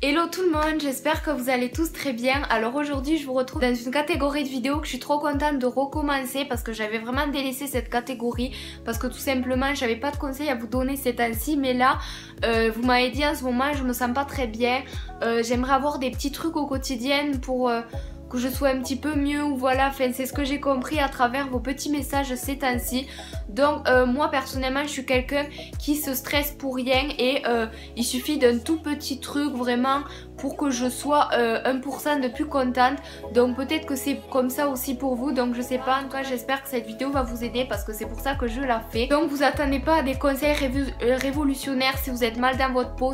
Hello tout le monde, j'espère que vous allez tous très bien. Alors aujourd'hui je vous retrouve dans une catégorie de vidéos que je suis trop contente de recommencer parce que j'avais vraiment délaissé cette catégorie parce que tout simplement j'avais pas de conseils à vous donner ces temps-ci, mais là vous m'avez dit en ce moment je me sens pas très bien, j'aimerais avoir des petits trucs au quotidien pour que je sois un petit peu mieux, ou voilà, enfin, c'est ce que j'ai compris à travers vos petits messages ces temps-ci. Donc moi personnellement je suis quelqu'un qui se stresse pour rien et il suffit d'un tout petit truc vraiment pour que je sois 1% de plus contente. Donc peut-être que c'est comme ça aussi pour vous, donc je sais pas, en tout cas j'espère que cette vidéo va vous aider parce que c'est pour ça que je la fais. Donc vous attendez pas à des conseils révolutionnaires si vous êtes mal dans votre peau.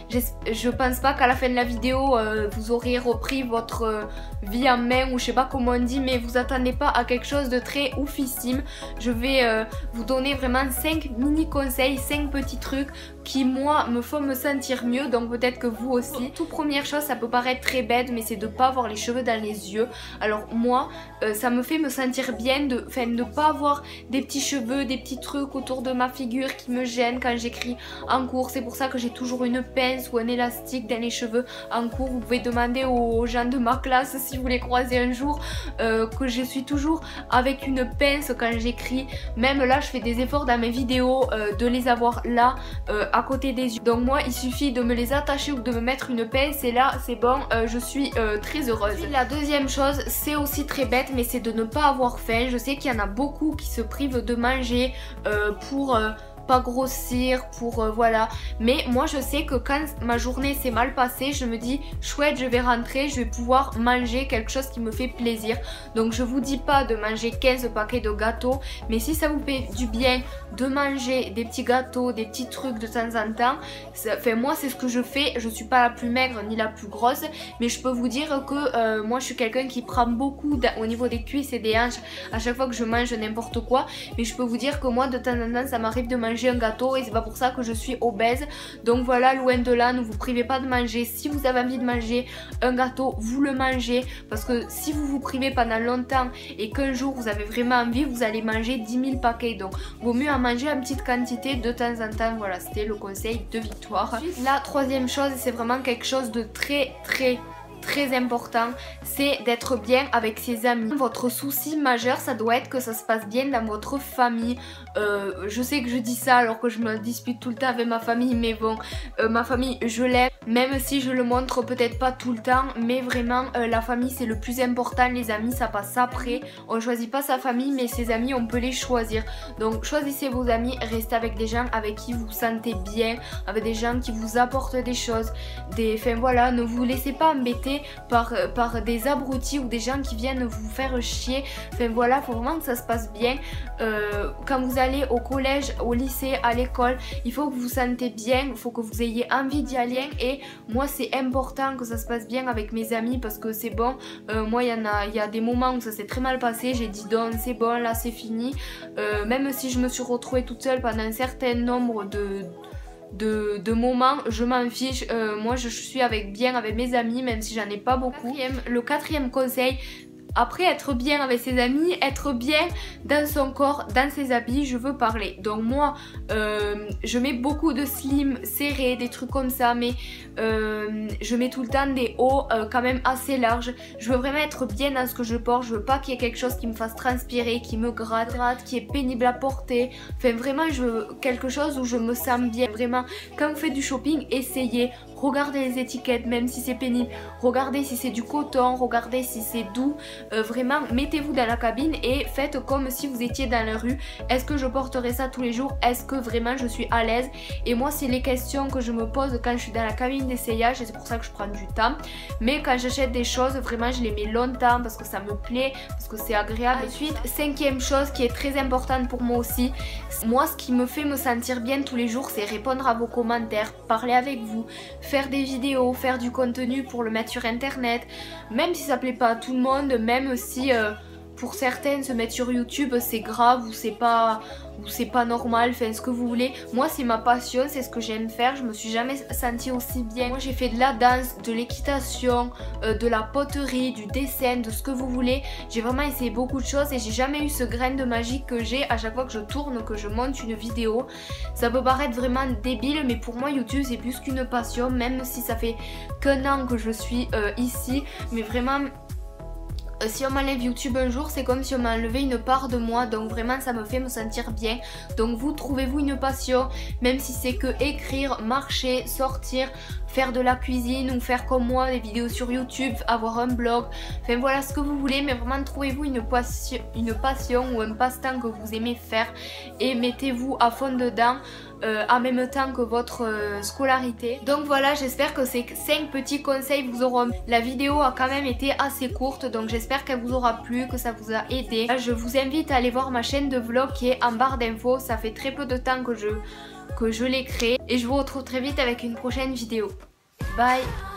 Je pense pas qu'à la fin de la vidéo vous auriez repris votre vie en main, ou je sais pas comment on dit, mais vous attendez pas à quelque chose de très oufissime. Je vais vous donner vraiment 5 mini conseils, 5 petits trucs qui moi me font me sentir mieux, donc peut-être que vous aussi. Toute première chose, ça peut paraître très bête, mais c'est de pas avoir les cheveux dans les yeux. Alors moi ça me fait me sentir bien de ne pas avoir des petits cheveux, des petits trucs autour de ma figure qui me gênent quand j'écris en cours. C'est pour ça que j'ai toujours une pince ou un élastique dans les cheveux en cours. Vous pouvez demander aux gens de ma classe si vous les croisez un jour, que je suis toujours avec une pince quand j'écris. Même là je fais des efforts dans mes vidéos de les avoir là à côté des yeux. Donc moi il suffit de me les attacher ou de me mettre une pince et là c'est bon, je suis très heureuse. Puis, la deuxième chose, c'est aussi très bête, mais c'est de ne pas avoir faim. Je sais qu'il y en a beaucoup qui se privent de manger pour pas grossir, pour voilà, mais moi je sais que quand ma journée s'est mal passée, je me dis chouette, je vais rentrer, je vais pouvoir manger quelque chose qui me fait plaisir. Donc je vous dis pas de manger 15 paquets de gâteaux, mais si ça vous fait du bien de manger des petits gâteaux, des petits trucs de temps en temps, enfin moi c'est ce que je fais. Je suis pas la plus maigre ni la plus grosse, mais je peux vous dire que moi je suis quelqu'un qui prend beaucoup au niveau des cuisses et des hanches à chaque fois que je mange n'importe quoi, mais je peux vous dire que moi de temps en temps ça m'arrive de manger un gâteau et c'est pas pour ça que je suis obèse. Donc voilà, loin de là, ne vous privez pas de manger. Si vous avez envie de manger un gâteau, vous le mangez, parce que si vous vous privez pendant longtemps et qu'un jour vous avez vraiment envie, vous allez manger 10 000 paquets. Donc vaut mieux en manger en petite quantité de temps en temps. Voilà, c'était le conseil de Victoire. La troisième chose, c'est vraiment quelque chose de très important, c'est d'être bien avec ses amis. Votre souci majeur, ça doit être que ça se passe bien dans votre famille. Je sais que je dis ça alors que je me dispute tout le temps avec ma famille, mais bon, ma famille je l'aime, même si je le montre peut-être pas tout le temps, mais vraiment la famille c'est le plus important. Les amis ça passe après, on choisit pas sa famille, mais ses amis on peut les choisir. Donc choisissez vos amis, restez avec des gens avec qui vous vous sentez bien, avec des gens qui vous apportent des choses, enfin voilà, ne vous laissez pas embêter par des abrutis ou des gens qui viennent vous faire chier. Enfin voilà, faut vraiment que ça se passe bien. Quand vous allez au collège, au lycée, à l'école, il faut que vous vous sentez bien, il faut que vous ayez envie d'y aller, et moi c'est important que ça se passe bien avec mes amis parce que c'est bon. Moi il y a des moments où ça s'est très mal passé, j'ai dit donc c'est bon, là c'est fini. Même si je me suis retrouvée toute seule pendant un certain nombre de moments, je m'en fiche. Moi je suis bien avec mes amis, même si j'en ai pas beaucoup. Le quatrième conseil, après être bien avec ses amis, être bien dans son corps, dans ses habits, je veux parler. Donc moi je mets beaucoup de slim serré, des trucs comme ça, mais je mets tout le temps des hauts quand même assez larges. Je veux vraiment être bien dans ce que je porte. Je veux pas qu'il y ait quelque chose qui me fasse transpirer, qui me gratte, qui est pénible à porter. Enfin vraiment je veux quelque chose où je me sens bien. Vraiment, quand vous faites du shopping, essayez, regardez les étiquettes, même si c'est pénible, regardez si c'est du coton, regardez si c'est doux. Vraiment mettez-vous dans la cabine et faites comme si vous étiez dans la rue. Est-ce que je porterai ça tous les jours? Est-ce que vraiment je suis à l'aise? Et moi c'est les questions que je me pose quand je suis dans la cabine d'essayage, et c'est pour ça que je prends du temps. Mais quand j'achète des choses, vraiment je les mets longtemps parce que ça me plaît, parce que c'est agréable. Ensuite, cinquième chose qui est très importante pour moi aussi, moi ce qui me fait me sentir bien tous les jours, c'est répondre à vos commentaires, parler avec vous, faire des vidéos, faire du contenu pour le mettre sur internet, même si ça plaît pas à tout le monde, même si pour certaines, se mettre sur YouTube c'est grave ou c'est pas normal, enfin ce que vous voulez. Moi c'est ma passion, c'est ce que j'aime faire, je me suis jamais sentie aussi bien. Moi j'ai fait de la danse, de l'équitation, de la poterie, du dessin, de ce que vous voulez. J'ai vraiment essayé beaucoup de choses et j'ai jamais eu ce grain de magie que j'ai à chaque fois que je tourne, que je monte une vidéo. Ça peut paraître vraiment débile, mais pour moi YouTube c'est plus qu'une passion, même si ça fait qu'un an que je suis ici, mais vraiment si on m'enlève YouTube un jour, c'est comme si on m'a enlevé une part de moi, donc vraiment ça me fait me sentir bien. Donc vous, trouvez-vous une passion, même si c'est que écrire, marcher, sortir, faire de la cuisine ou faire comme moi des vidéos sur YouTube, avoir un blog, enfin voilà ce que vous voulez, mais vraiment trouvez-vous une passion ou un passe-temps que vous aimez faire et mettez-vous à fond dedans. En même temps que votre scolarité. Donc voilà, j'espère que ces 5 petits conseils vous auront... La vidéo a quand même été assez courte, donc j'espère qu'elle vous aura plu, que ça vous a aidé. Je vous invite à aller voir ma chaîne de vlog qui est en barre d'infos. Ça fait très peu de temps que je l'ai créée. Et je vous retrouve très vite avec une prochaine vidéo. Bye!